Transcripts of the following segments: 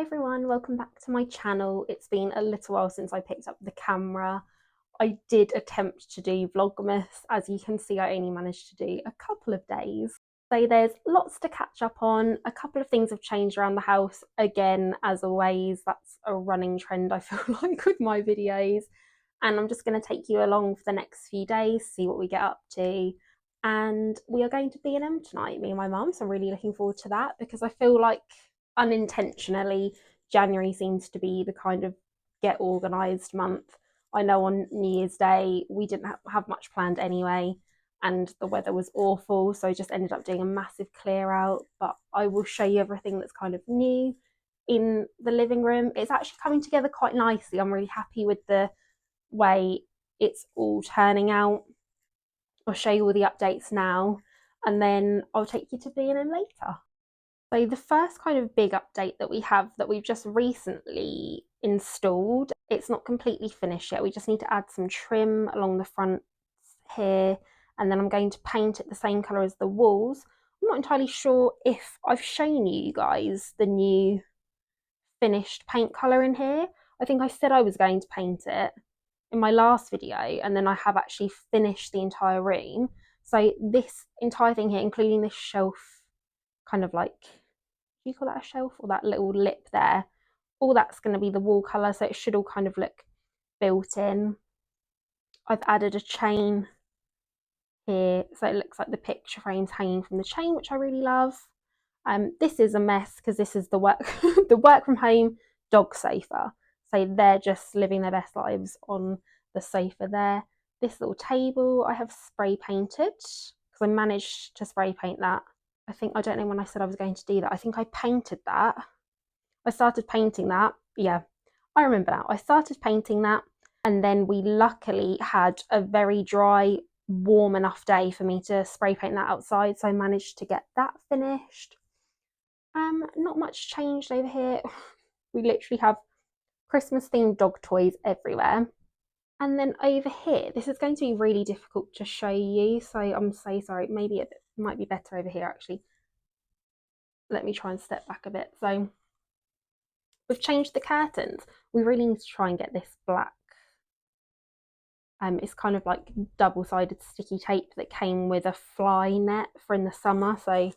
everyone, welcome back to my channel. It's been a little while since I picked up the camera. I did attempt to do Vlogmas. As you can see, I only managed to do a couple of days. So there's lots to catch up on. A couple of things have changed around the house. Again, as always, that's a running trend I feel like with my videos. And I'm just going to take you along for the next few days, see what we get up to. And we are going to B&M tonight, me and my mum, so I'm really looking forward to that because I feel like unintentionally January seems to be the kind of get organised month. I know on New Year's Day we didn't have much planned anyway and the weather was awful, so I just ended up doing a massive clear out, but I will show you everything that's kind of new in the living room. It's actually coming together quite nicely. I'm really happy with the way it's all turning out. I'll show you all the updates now and then I'll take you to B&M later. So the first kind of big update that we have that we've just recently installed, it's not completely finished yet. We just need to add some trim along the front here, and then I'm going to paint it the same colour as the walls. I'm not entirely sure if I've shown you guys the new finished paint colour in here. I think I said I was going to paint it in my last video, and then I have actually finished the entire room. So this entire thing here, including this shelf, kind of like, do you call that a shelf, or that little lip there, all that's going to be the wall colour, so it should all kind of look built in. I've added a chain here, so it looks like the picture frame's hanging from the chain, which I really love. This is a mess because this is the work the work from home dog sofa, so they're just living their best lives on the sofa there. This little table I have spray painted because I managed to spray paint that. I don't know when I said I was going to do that. I think I painted that. I started painting that. Yeah, I remember now. I started painting that, and then we luckily had a very dry, warm enough day for me to spray paint that outside, so I managed to get that finished. Not much changed over here. We literally have Christmas themed dog toys everywhere. And then over here, this is going to be really difficult to show you, so I'm so sorry. Maybe it might be better over here actually. Let me try and step back a bit. So we've changed the curtains. We really need to try and get this black. It's kind of like double-sided sticky tape that came with a fly net for in the summer, so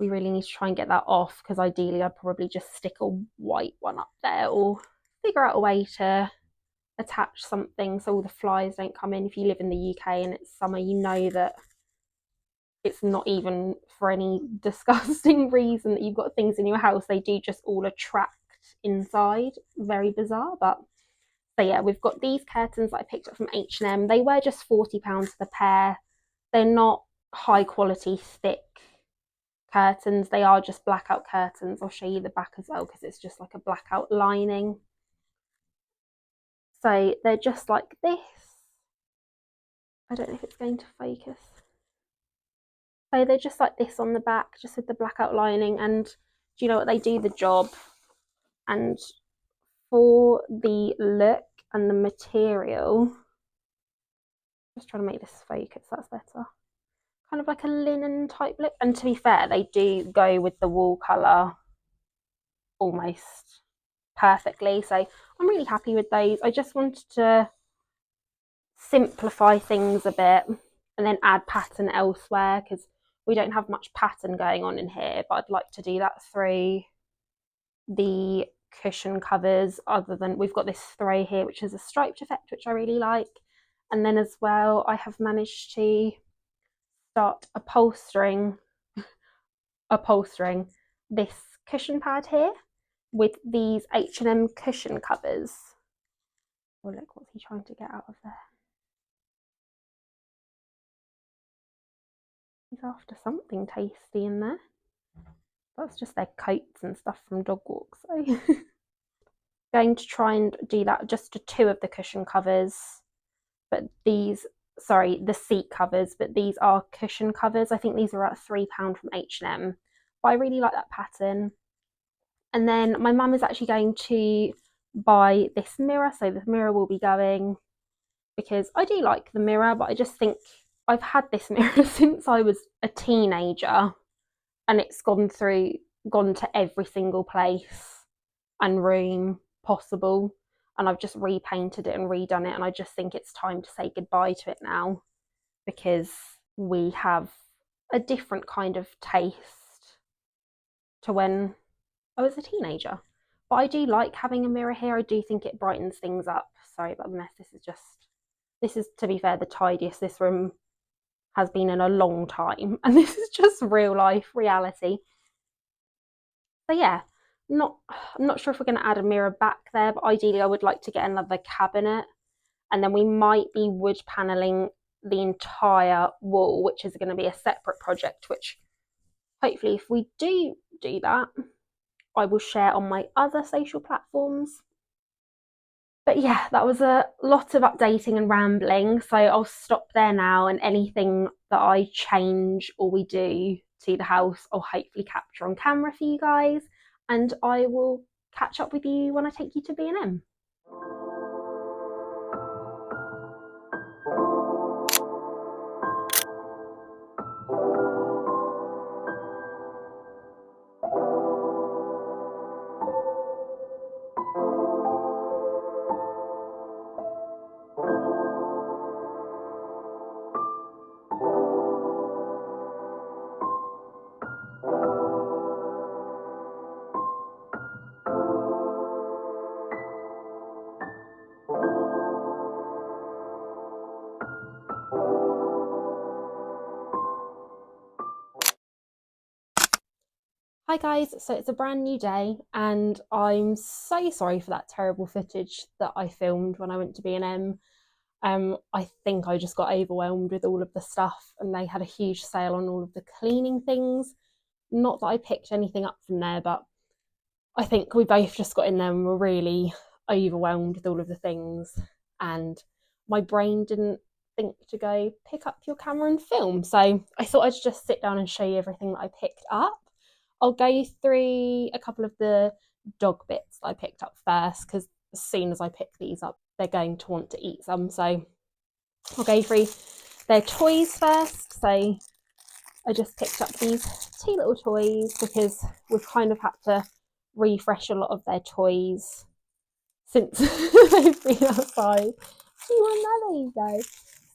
we really need to try and get that off, because ideally I'd probably just stick a white one up there or figure out a way to attach something so all the flies don't come in. If you live in the UK and it's summer, you know that it's not even for any disgusting reason that you've got things in your house. They do just all attract inside. Very bizarre, but so yeah, we've got these curtains that I picked up from H&M. They were just £40 the pair. They're not high quality thick curtains. They are just blackout curtains. I'll show you the back as well because it's just like a blackout lining. So they're just like this. I don't know if it's going to focus. So they're just like this on the back, just with the blackout lining, and do you know what, they do the job. And for the look and the material, just trying to make this focus, that's better. Kind of like a linen type look, and to be fair, they do go with the wall colour almost perfectly, so I'm really happy with those. I just wanted to simplify things a bit and then add pattern elsewhere because we don't have much pattern going on in here, but I'd like to do that through the cushion covers. Other than, we've got this throw here which is a striped effect, which I really like, and then as well I have managed to start upholstering this cushion pad here with these H&M cushion covers. Oh look, what's he trying to get out of there? He's after something tasty in there. That's just their coats and stuff from dog walks. So going to try and do that just to two of the cushion covers, but these, sorry, the seat covers, but these are cushion covers. I think these are at £3 from H&M, but I really like that pattern. And then my mum is actually going to buy this mirror, so the mirror will be going, because I do like the mirror, but I just think I've had this mirror since I was a teenager and it's gone through gone to every single place and room possible, and I've just repainted it and redone it, and I just think it's time to say goodbye to it now, because we have a different kind of taste to when I was a teenager. But I do like having a mirror here. I do think it brightens things up. Sorry about the mess. This is, to be fair, the tidiest this room has been in a long time, and this is just real life reality. So yeah, I'm not sure if we're going to add a mirror back there, but ideally I would like to get another cabinet, and then we might be wood paneling the entire wall, which is going to be a separate project, which hopefully if we do that, I will share on my other social platforms. But yeah, that was a lot of updating and rambling, so I'll stop there now, and anything that I change or we do to the house, I'll hopefully capture on camera for you guys, and I will catch up with you when I take you to B&M. Hi guys, so it's a brand new day, and I'm so sorry for that terrible footage that I filmed when I went to B&M. I think I just got overwhelmed with all of the stuff, and they had a huge sale on all of the cleaning things. Not that I picked anything up from there, but I think we both just got in there and were really overwhelmed with all of the things, and my brain didn't think to go pick up your camera and film. So I thought I'd just sit down and show you everything that I picked up. I'll go through a couple of the dog bits that I picked up first, because as soon as I pick these up, they're going to want to eat some. So I'll go through their toys first. So I just picked up these two little toys because we've kind of had to refresh a lot of their toys since they've been outside. There you go.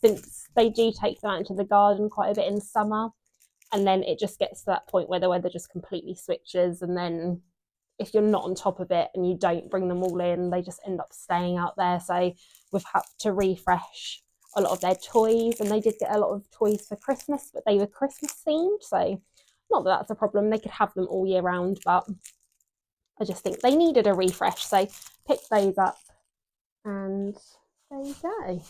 Since they do take them out into the garden quite a bit in summer, and then it just gets to that point where the weather just completely switches, and then if you're not on top of it and you don't bring them all in, they just end up staying out there. So we've had to refresh a lot of their toys, and they did get a lot of toys for Christmas, but they were Christmas themed, so not that that's a problem. They could have them all year round, but I just think they needed a refresh. So pick those up, and there you go.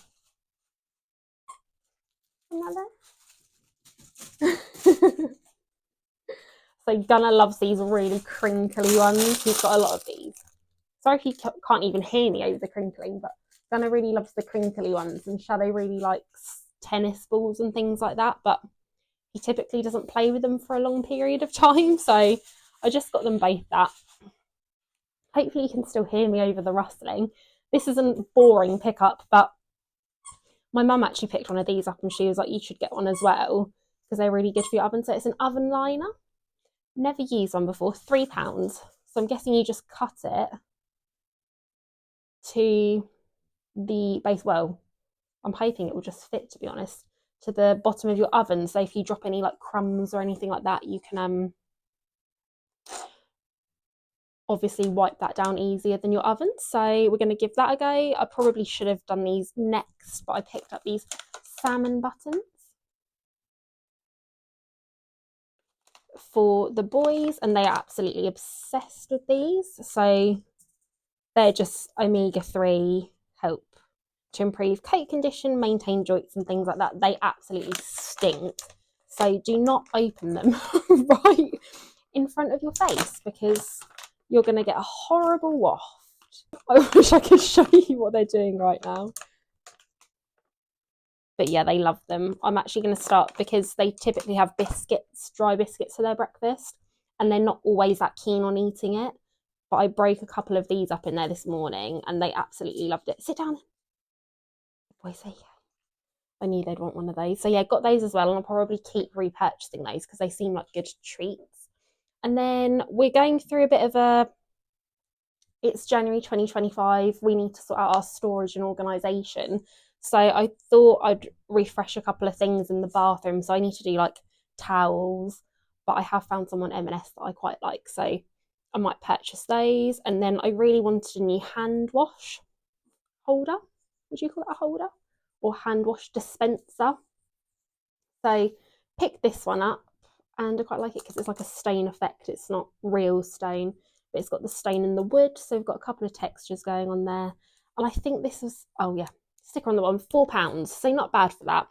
So Gunnar loves these really crinkly ones. He's got a lot of these. Sorry if you can't even hear me over the crinkling, but Gunnar really loves the crinkly ones, and Shadow really likes tennis balls and things like that, but he typically doesn't play with them for a long period of time, so I just got them both that. Hopefully you can still hear me over the rustling. This isn't boring pickup, but my mum actually picked one of these up, and she was like, you should get one as well, because they're really good for your oven. So it's an oven liner. Never used one before. £3. So I'm guessing you just cut it to the base. Well, I'm hoping it will just fit, to be honest, to the bottom of your oven. So if you drop any like crumbs or anything like that, you can obviously wipe that down easier than your oven. So we're going to give that a go. I probably should have done these next, but I picked up these salmon buttons for the boys, and they are absolutely obsessed with these. So they're just omega-3, help to improve coat condition, maintain joints and things like that. They absolutely stink. So do not open them right in front of your face, because you're going to get a horrible waft. I wish I could show you what they're doing right now. But yeah, they love them. I'm actually going to start, because they typically have biscuits, dry biscuits for their breakfast, and they're not always that keen on eating it. But I broke a couple of these up in there this morning, and they absolutely loved it. Sit down. Boys, say yeah. I knew they'd want one of those. So yeah, got those as well, and I'll probably keep repurchasing those because they seem like good treats. And then we're going through a bit of a, it's January 2025, we need to sort out our storage and organisation. So I thought I'd refresh a couple of things in the bathroom. So I need to do like towels, but I have found some on M&S that I quite like. So I might purchase those. And then I really wanted a new hand wash holder. Would you call it a holder? Or hand wash dispenser. So pick this one up, and I quite like it because it's like a stain effect. It's not real stain, but it's got the stain in the wood. So we've got a couple of textures going on there. And I think this was, oh yeah, sticker on the bottom, £4. So not bad for that.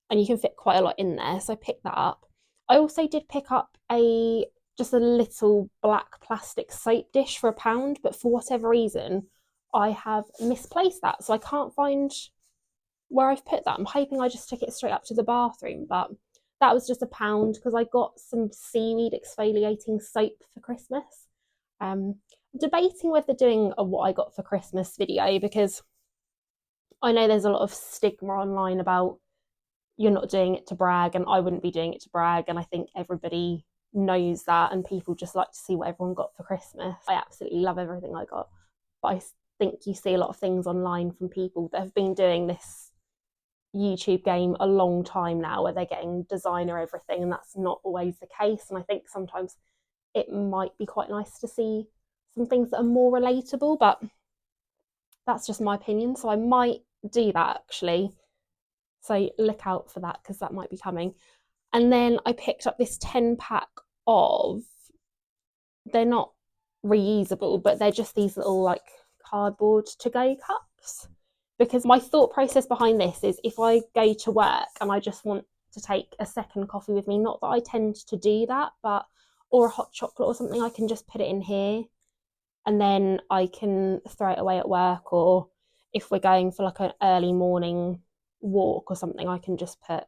And you can fit quite a lot in there. So I picked that up. I also did pick up just a little black plastic soap dish for £1, but for whatever reason, I have misplaced that. So I can't find where I've put that. I'm hoping I just took it straight up to the bathroom, but that was just £1 because I got some seaweed exfoliating soap for Christmas. Debating whether doing a what I got for Christmas video, because I know there's a lot of stigma online about you're not doing it to brag, and I wouldn't be doing it to brag, and I think everybody knows that, and people just like to see what everyone got for Christmas. I absolutely love everything I got, but I think you see a lot of things online from people that have been doing this YouTube game a long time now, where they're getting designer everything, and that's not always the case. And I think sometimes it might be quite nice to see some things that are more relatable, but that's just my opinion. So I might do that actually. So look out for that, because that might be coming. And then I picked up this 10-pack of, they're not reusable, but they're just these little like cardboard to-go cups. Because my thought process behind this is, if I go to work and I just want to take a second coffee with me, not that I tend to do that, but, or a hot chocolate or something, I can just put it in here and then I can throw it away at work. Or if we're going for like an early morning walk or something, I can just put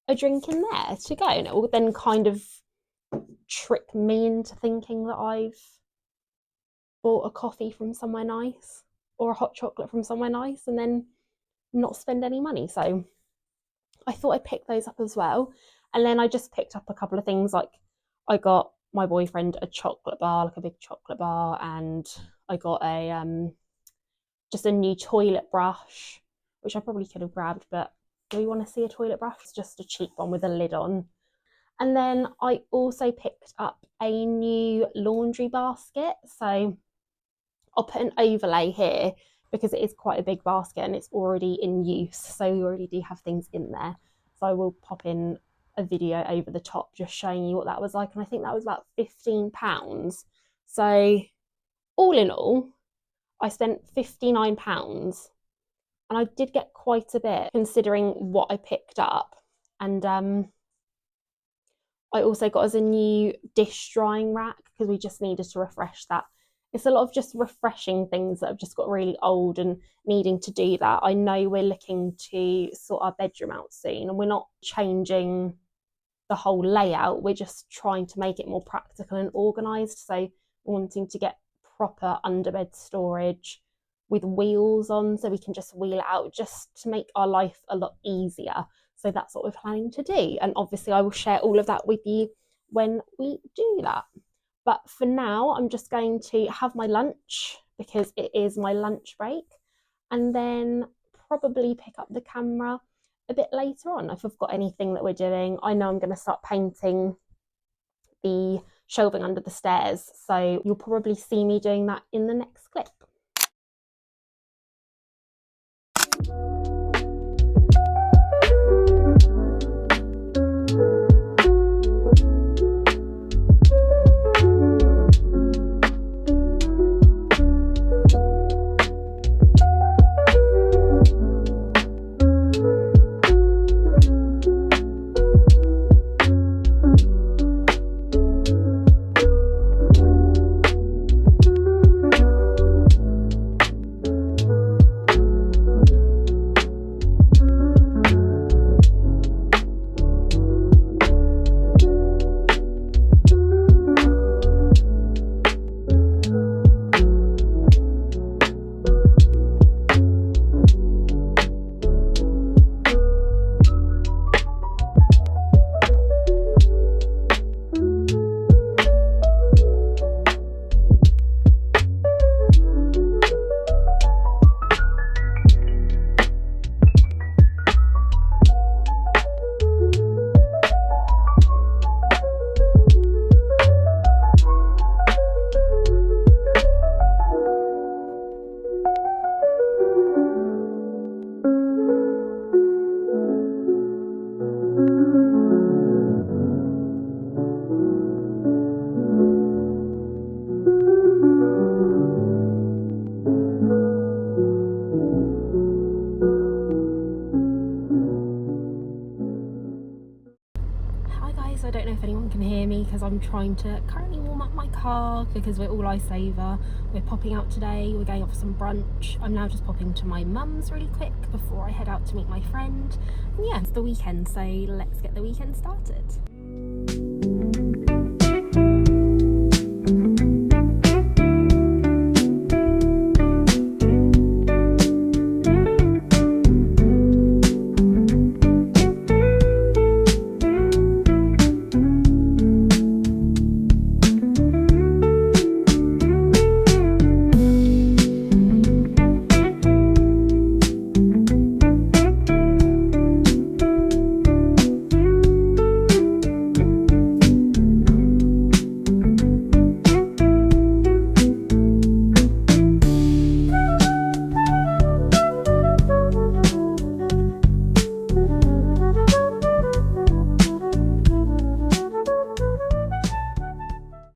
a drink in there to go, and it will then kind of trick me into thinking that I've bought a coffee from somewhere nice or a hot chocolate from somewhere nice, and then not spend any money. So I thought I'd pick those up as well. And then I just picked up a couple of things, like I got my boyfriend a chocolate bar, like a big chocolate bar, and I got a just a new toilet brush, which I probably could have grabbed, but do we want to see a toilet brush? It's just a cheap one with a lid on. And then I also picked up a new laundry basket. So I'll put an overlay here because it is quite a big basket and it's already in use. So we already do have things in there. So I will pop in a video over the top just showing you what that was like. And I think that was about £15. So all in all, I spent £59. And I did get quite a bit considering what I picked up. And I also got us a new dish drying rack because we just needed to refresh that. It's a lot of just refreshing things that have just got really old and needing to do that. I know we're looking to sort our bedroom out soon, and we're not changing the whole layout. We're just trying to make it more practical and organised. So we're wanting to get proper underbed storage with wheels on, so we can just wheel it out, just to make our life a lot easier. So that's what we're planning to do. And obviously I will share all of that with you when we do that. But for now, I'm just going to have my lunch because it is my lunch break, and then probably pick up the camera a bit later on if I've got anything that we're doing. I know I'm going to start painting the shelving under the stairs, so you'll probably see me doing that in the next clip. so I don't know if anyone can hear me because I'm trying to currently warm up my car because we're all ice over. We're popping out today, we're going off for some brunch. I'm now just popping to my mum's really quick before I head out to meet my friend. And yeah, it's the weekend, so let's get the weekend started.